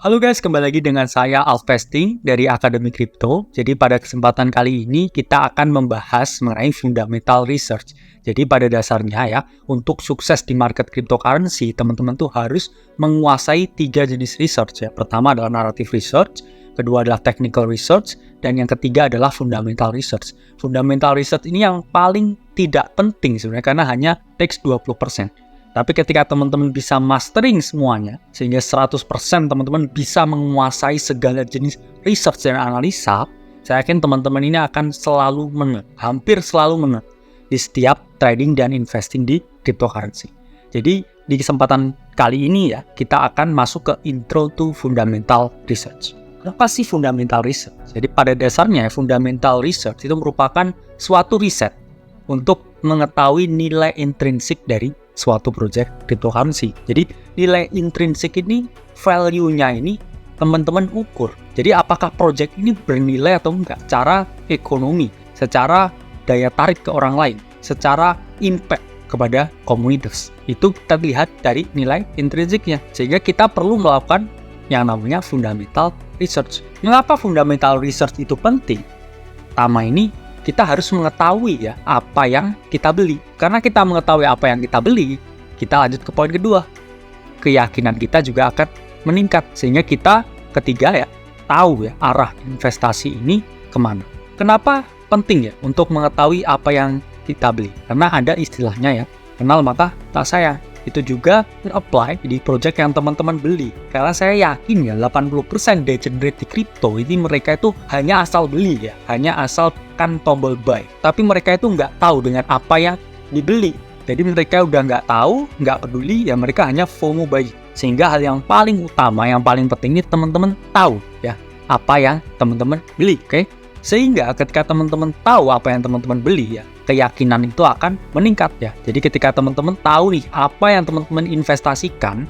Halo guys, kembali lagi dengan saya Alvesti dari Akademi Kripto. Jadi pada kesempatan kali ini kita akan membahas mengenai fundamental research. Jadi pada dasarnya ya, untuk sukses di market cryptocurrency, teman-teman tuh harus menguasai 3 jenis research ya. Pertama adalah narrative research, kedua adalah technical research, dan yang ketiga adalah fundamental research. Fundamental research ini yang paling tidak penting sebenarnya karena hanya takes 20%. Tapi ketika teman-teman bisa mastering semuanya, sehingga 100% teman-teman bisa menguasai segala jenis research dan analisa, saya yakin teman-teman ini akan selalu menang, hampir selalu menang di setiap trading dan investing di cryptocurrency. Jadi di kesempatan kali ini ya, kita akan masuk ke intro to fundamental research. Apa sih fundamental research? Jadi pada dasarnya fundamental research itu merupakan suatu riset untuk mengetahui nilai intrinsik dari suatu project cryptocurrency. Jadi nilai intrinsik ini, value-nya ini teman-teman ukur. Jadi apakah project ini bernilai atau enggak? Secara ekonomi, secara daya tarik ke orang lain, secara impact kepada komunitas. Itu kita lihat dari nilai intrinsiknya. Sehingga kita perlu melakukan yang namanya fundamental research. Mengapa fundamental research itu penting? Pertama ini, kita harus mengetahui ya apa yang kita beli. Karena kita mengetahui apa yang kita beli, kita lanjut ke poin kedua. Keyakinan kita juga akan meningkat. Sehingga kita ketiga ya, tahu ya arah investasi ini kemana. Kenapa penting ya untuk mengetahui apa yang kita beli? Karena ada istilahnya ya, kenal maka tak sayang. Itu juga apply di project yang teman-teman beli. Karena saya yakin ya 80% degenerate di crypto ini mereka itu hanya asal beli ya, hanya asal kan tombol buy. Tapi mereka itu nggak tahu dengan apa yang dibeli. Jadi mereka udah nggak tahu, nggak peduli, ya mereka hanya FOMO buy. Sehingga hal yang paling utama, yang paling penting ini teman-teman tahu ya apa yang teman-teman beli, oke? Sehingga ketika teman-teman tahu apa yang teman-teman beli ya, keyakinan itu akan meningkat ya. Jadi ketika teman-teman tahu nih apa yang teman-teman investasikan,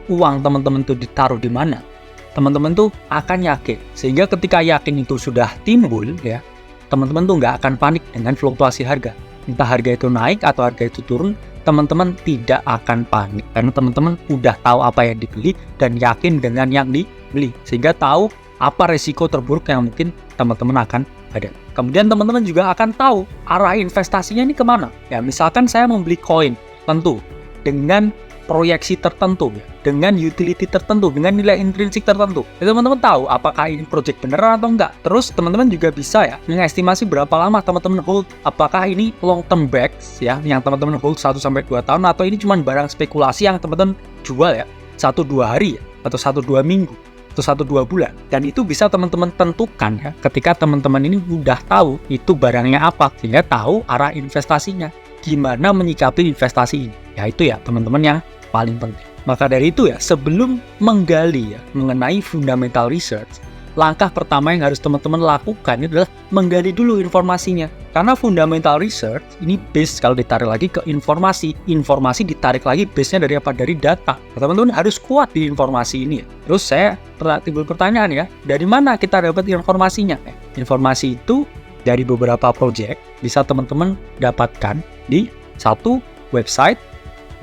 uang teman-teman itu ditaruh di mana, teman-teman tuh akan yakin. Sehingga ketika yakin itu sudah timbul ya, teman-teman tuh nggak akan panik dengan fluktuasi harga. Entah harga itu naik atau harga itu turun, teman-teman tidak akan panik. Karena teman-teman udah tahu apa yang dibeli dan yakin dengan yang dibeli. Sehingga tahu apa resiko terburuk yang mungkin teman-teman akan ada. Kemudian teman-teman juga akan tahu arah investasinya ini kemana. Ya misalkan saya membeli koin tentu dengan proyeksi tertentu, ya, dengan utility tertentu, dengan nilai intrinsik tertentu. Ya, teman-teman tahu apakah ini project beneran atau enggak. Terus teman-teman juga bisa ya mengestimasi berapa lama teman-teman hold. Apakah ini long term backs ya yang teman-teman hold 1-2 tahun atau ini cuma barang spekulasi yang teman-teman jual ya 1-2 hari ya, atau 1-2 minggu atau 1-2 bulan. Dan itu bisa teman-teman tentukan ya ketika teman-teman ini udah tahu itu barangnya apa, sehingga tahu arah investasinya, gimana menyikapi investasi ini. Ya itu ya teman-teman yang paling penting. Maka dari itu ya, sebelum menggali ya mengenai fundamental research, langkah pertama yang harus teman-teman lakukan adalah menggali dulu informasinya. Karena fundamental research ini base kalau ditarik lagi ke informasi. Informasi ditarik lagi base-nya dari apa? Dari data. Teman-teman harus kuat di informasi ini ya. Terus saya timbul pertanyaan ya, dari mana kita dapat informasinya? Informasi itu dari beberapa project bisa teman-teman dapatkan di 1 website,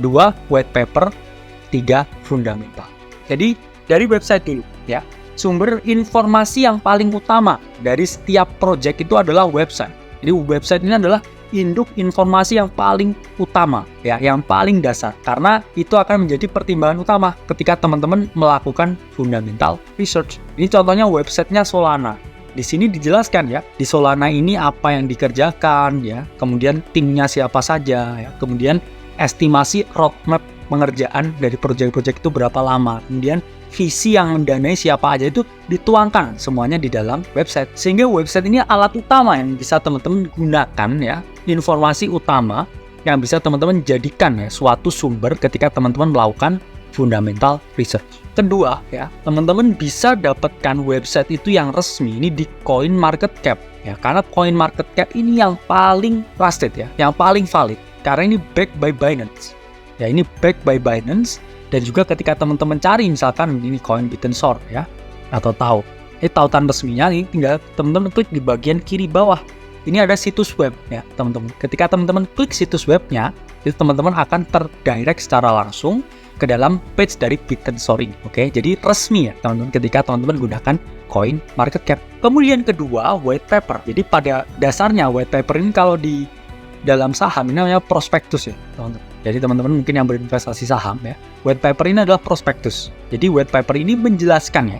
2 white paper, 3 fundamental. Jadi dari website dulu ya. Sumber informasi yang paling utama dari setiap project itu adalah website. Jadi website ini adalah induk informasi yang paling utama ya, yang paling dasar. Karena itu akan menjadi pertimbangan utama ketika teman-teman melakukan fundamental research. Ini contohnya websitenya Solana. Di sini dijelaskan ya, di Solana ini apa yang dikerjakan ya, kemudian timnya siapa saja ya, kemudian estimasi roadmap pengerjaan dari project-project itu berapa lama, kemudian visi yang mendanai siapa aja itu dituangkan semuanya di dalam website. Sehingga website ini alat utama yang bisa teman-teman gunakan ya, informasi utama yang bisa teman-teman jadikan ya suatu sumber ketika teman-teman melakukan fundamental research. Kedua ya, teman-teman bisa dapatkan website itu yang resmi ini di CoinMarketCap ya, karena CoinMarketCap ini yang paling trusted ya, yang paling valid karena ini backed by Binance. Ya, ini backed by Binance. Dan juga ketika teman-teman cari misalkan ini coin Bitensor ya, atau tahu tautan resminya nih, tinggal teman-teman klik di bagian kiri bawah. Ini ada situs web ya teman-teman. Ketika teman-teman klik situs webnya, itu teman-teman akan terdirect secara langsung ke dalam page dari Bittensor ini. Oke, jadi resmi ya teman-teman ketika teman-teman gunakan Coin Market Cap. Kemudian kedua, white paper. Jadi pada dasarnya white paper ini kalau di dalam saham ini namanya prospektus ya teman-teman. Jadi teman-teman mungkin yang berinvestasi saham ya, white paper ini adalah prospektus. Jadi white paper ini menjelaskan ya.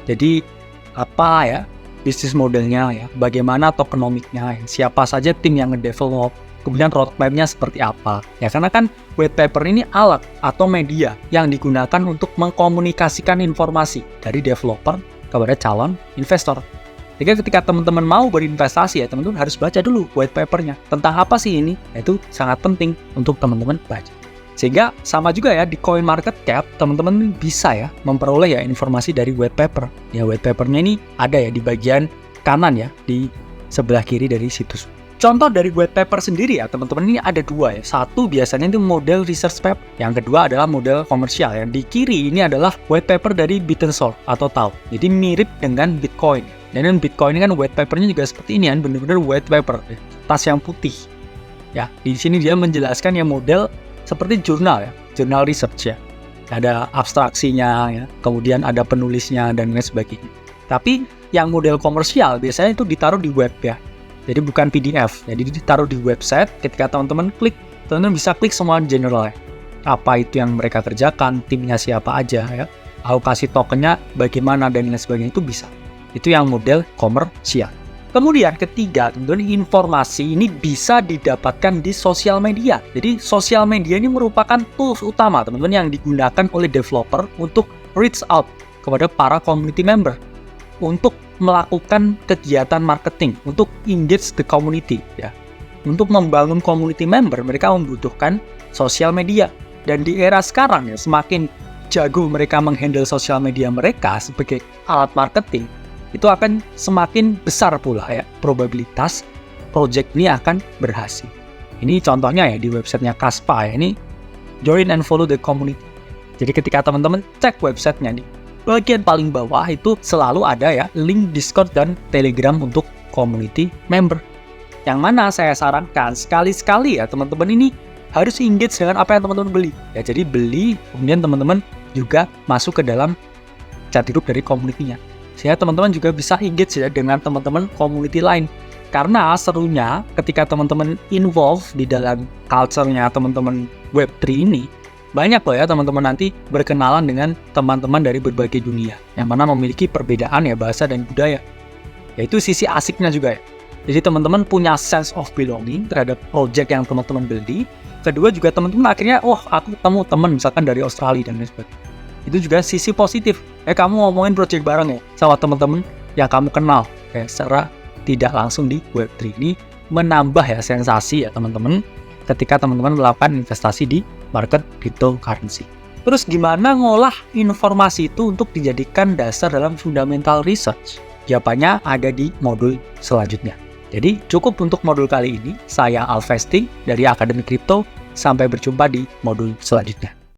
Jadi apa ya bisnis modelnya ya, bagaimana tokenomiknya, ya, siapa saja tim yang ngedevelop, kemudian roadmap-nya seperti apa. Ya karena kan white paper ini alat atau media yang digunakan untuk mengkomunikasikan informasi dari developer kepada calon investor. Jadi ketika teman-teman mau berinvestasi ya, teman-teman harus baca dulu white paper-nya. Tentang apa sih ini? Itu sangat penting untuk teman-teman baca. Sehingga sama juga ya di Coin Market Cap, teman-teman bisa ya memperoleh ya informasi dari white paper. Ya white paper-nya ini ada ya di bagian kanan ya, di sebelah kiri dari situs. Contoh dari white paper sendiri ya teman-teman ini ada dua ya. Satu biasanya itu model research paper, yang kedua adalah model komersial. Yang di kiri ini adalah white paper dari Bittensor atau TAO. Jadi mirip dengan Bitcoin. Dan Bitcoin ini kan white papernya juga seperti ini kan, benar-benar white paper, ya. Tas yang putih. Ya, di sini dia menjelaskan ya model seperti jurnal ya, jurnal research ya. Ada abstraksinya ya, kemudian ada penulisnya dan lain sebagainya. Tapi yang model komersial biasanya itu ditaruh di web ya. Jadi bukan PDF, jadi ditaruh di website. Ketika teman-teman klik, teman-teman bisa klik semua general ya. Apa itu yang mereka kerjakan, timnya siapa aja ya, alokasi tokennya bagaimana dan lain sebagainya itu bisa. Itu yang model komersial. Kemudian ketiga, teman-teman, informasi ini bisa didapatkan di sosial media. Jadi sosial media ini merupakan tools utama teman-teman yang digunakan oleh developer untuk reach out kepada para community member, untuk melakukan kegiatan marketing, untuk engage the community ya. Untuk membangun community member, mereka membutuhkan sosial media. Dan di era sekarang ya, semakin jago mereka menghandle sosial media mereka sebagai alat marketing, itu akan semakin besar pula ya probabilitas project ini akan berhasil. Ini contohnya ya di websitenya Kaspa ya, ini join and follow the community. Jadi ketika teman-teman cek websitenya di bagian paling bawah itu selalu ada ya link Discord dan Telegram untuk community member. Yang mana saya sarankan sekali-sekali ya teman-teman ini harus engage dengan apa yang teman-teman beli. Ya jadi beli, kemudian teman-teman juga masuk ke dalam chat group dari community-nya. Sehingga teman-teman juga bisa engage ya dengan teman-teman community lain. Karena serunya ketika teman-teman involve di dalam culture-nya teman-teman Web3 ini, banyak loh ya teman-teman nanti berkenalan dengan teman-teman dari berbagai dunia yang mana memiliki perbedaan ya bahasa dan budaya. Yaitu sisi asiknya juga ya. Jadi teman-teman punya sense of belonging terhadap project yang teman-teman beli. Kedua juga teman-teman akhirnya, aku ketemu teman misalkan dari Australia dan lain sebagainya. Itu juga sisi positif. Kamu ngomongin project bareng ya sama teman-teman yang kamu kenal. Secara tidak langsung di Web3 ini menambah ya sensasi ya teman-teman ketika teman-teman melakukan investasi di market cryptocurrency. Terus gimana ngolah informasi itu untuk dijadikan dasar dalam fundamental research? Jawabannya ada di modul selanjutnya. Jadi cukup untuk modul kali ini. Saya Alvesting dari Akademi Kripto. Sampai berjumpa di modul selanjutnya.